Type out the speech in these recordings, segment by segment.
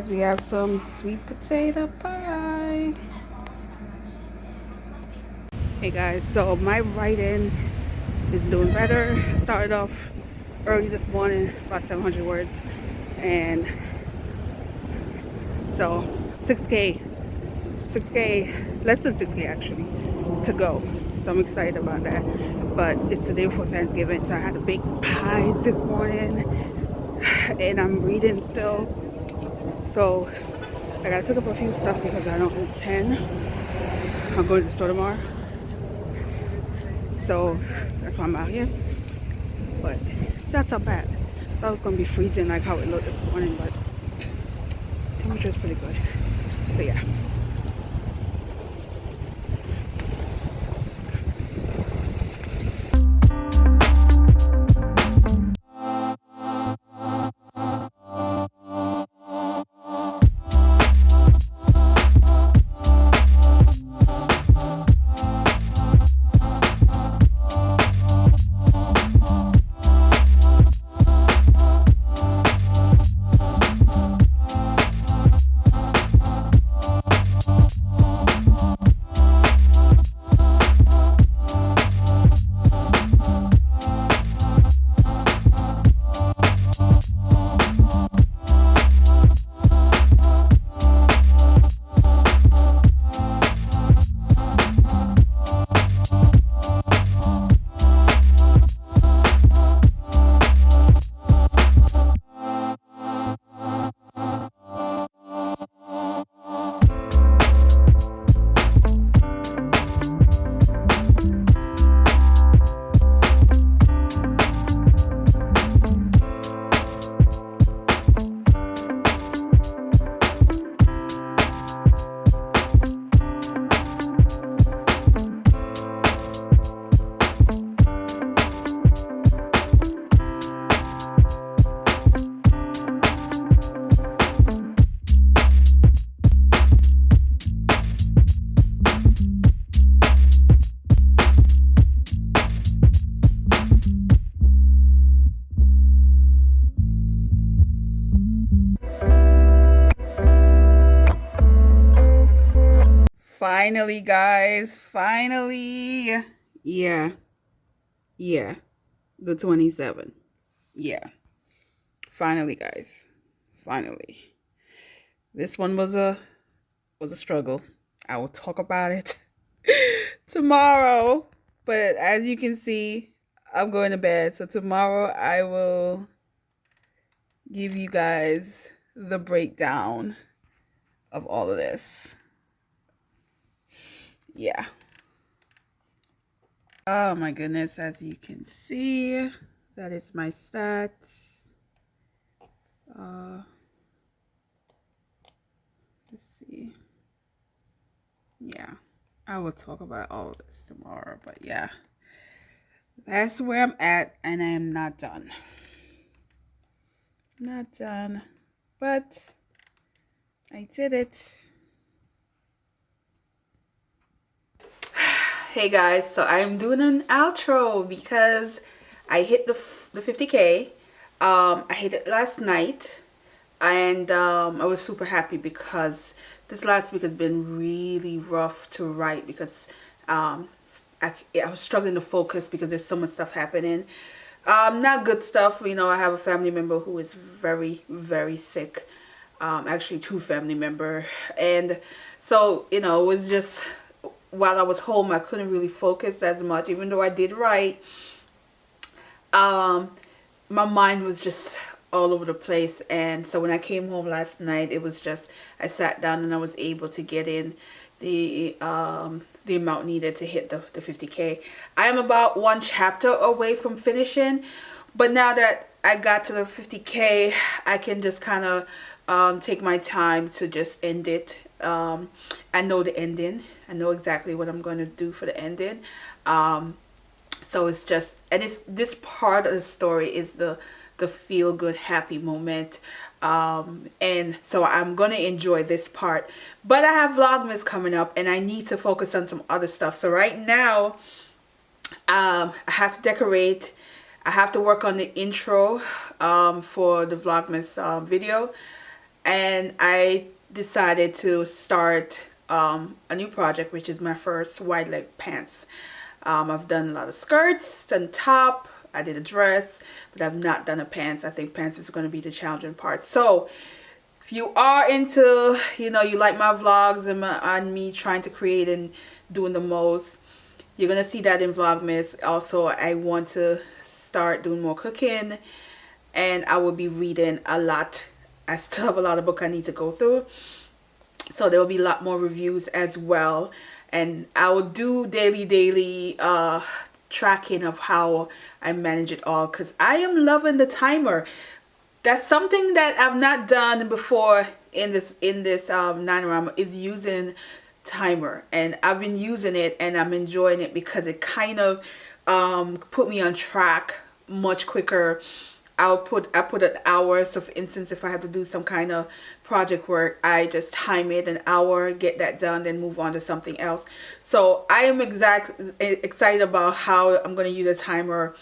guys, we have some sweet potato pie. Hey guys, so my writing is doing better. I started off early this morning, about 700 words, and so 6K, less than 6K actually, to go. So I'm excited about that. But it's the day before Thanksgiving, so I had to bake pies this morning, and I'm reading still. So I gotta pick up a few stuff because I don't have a pen. I'm going to the store tomorrow, so that's why I'm out here. But it's not so bad. I thought it was gonna be freezing like how it looked this morning, but temperature is pretty good. So yeah. Finally, guys, finally. Yeah, the 27. Yeah, finally, guys, finally. This one was a struggle. I will talk about it tomorrow, but as you can see, I'm going to bed. So tomorrow I will give you guys the breakdown of all of this. Yeah. Oh my goodness, as you can see, that is my stats. Let's see. Yeah, I will talk about all of this tomorrow, but yeah, that's where I'm at, and I am not done. Not done, but I did it. Hey guys, so I'm doing an outro because I hit the 50K. I hit it last night, and I was super happy because this last week has been really rough to write because I was struggling to focus because there's so much stuff happening. Not good stuff. You know, I have a family member who is very, very sick. Actually, two family member, and so you know, it was just while I was home, I couldn't really focus as much, even though I did write. My mind was just all over the place, and so when I came home last night, it was just I sat down and I was able to get in the amount needed to hit the 50K. I am about one chapter away from finishing, but now that I got to the 50K, I can just kind of take my time to just end it. I know the ending. I know exactly what I'm going to do for the ending. So it's just, and it's this part of the story is the feel good happy moment, and so I'm gonna enjoy this part, but I have Vlogmas coming up and I need to focus on some other stuff. So right now I have to decorate, I have to work on the intro for the Vlogmas video, and I decided to start a new project, which is my first wide leg pants. I've done a lot of skirts and top. I did a dress, but I've not done a pants. I think pants is going to be the challenging part. So if you are into, you like my vlogs and me trying to create and doing the most, you're going to see that in Vlogmas. Also, I want to start doing more cooking, and I will be reading a lot. I still have a lot of books I need to go through. So there will be a lot more reviews as well. And I will do daily tracking of how I manage it all, because I am loving the timer. That's something that I've not done before in this NanoWrimo, is using timer, and I've been using it and I'm enjoying it because it kind of put me on track much quicker. I put an hour. So for instance, if I have to do some kind of project work, I just time it an hour, get that done, then move on to something else. So I am excited about how I'm going to use a timer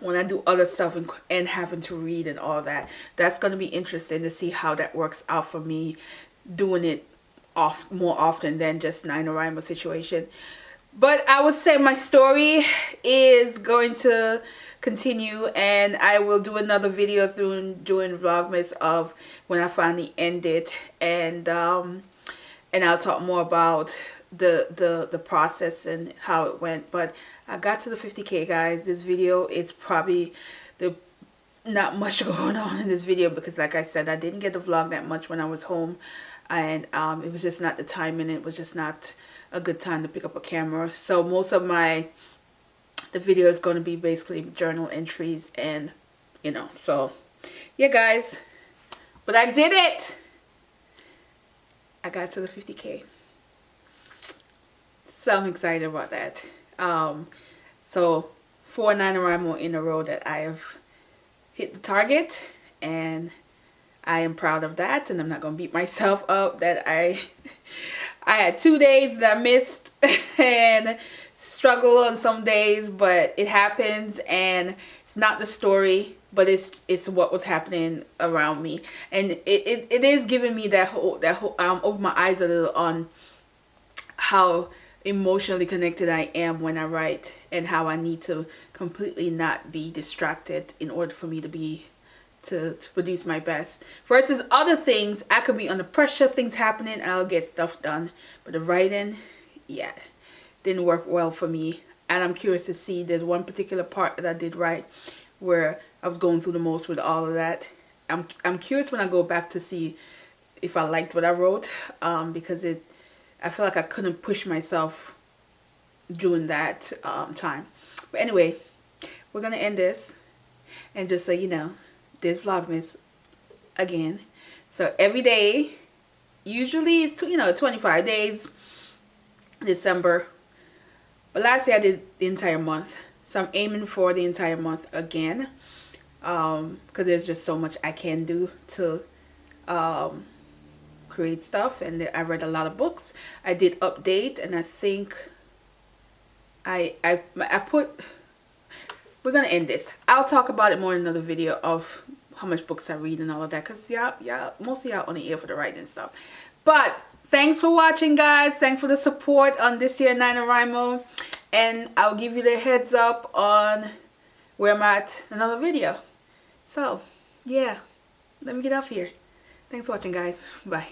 when I do other stuff and having to read and all that. That's going to be interesting to see how that works out for me, doing it more often than just NanoWrimo situation. But I would say my story is going to continue, and I will do another video during Vlogmas of when I finally end it, and I'll talk more about the process and how it went. But I got to the 50K, guys. This video, it's probably not much going on in this video because, like I said, I didn't get to vlog that much when I was home, and it was just not the time, and it was just not a good time to pick up a camera. So most of the video is going to be basically journal entries, and so yeah, guys, but I did it. I got to the 50K, so I'm excited about that. So 4 NanoWrimo in a row that I have hit the target, and I am proud of that, and I'm not gonna beat myself up that I had 2 days that I missed and struggle on some days, but it happens, and it's not the story, but it's what was happening around me, and it is giving me that whole open my eyes a little on how emotionally connected I am when I write, and how I need to completely not be distracted in order for me to produce my best. Versus other things, I could be under pressure, things happening, and I'll get stuff done. But the writing, yeah, didn't work well for me. And I'm curious to see, there's one particular part that I did write where I was going through the most with all of that. I'm curious when I go back to see if I liked what I wrote, because I feel like I couldn't push myself during that time. But anyway, we're gonna end this, and just so you know, this Vlogmas again. So every day, usually it's 25 days, December, but last year I did the entire month, so I'm aiming for the entire month again, because there's just so much I can do to create stuff, and I read a lot of books. I did update, and I think we're gonna end this. I'll talk about it more in another video of how much books I read and all of that, because y'all mostly y'all only here for the writing stuff. But thanks for watching, guys. Thanks for the support on this year NanoWrimo, and I'll give you the heads up on where I'm at in another video. So yeah, let me get off here. Thanks for watching, guys. Bye.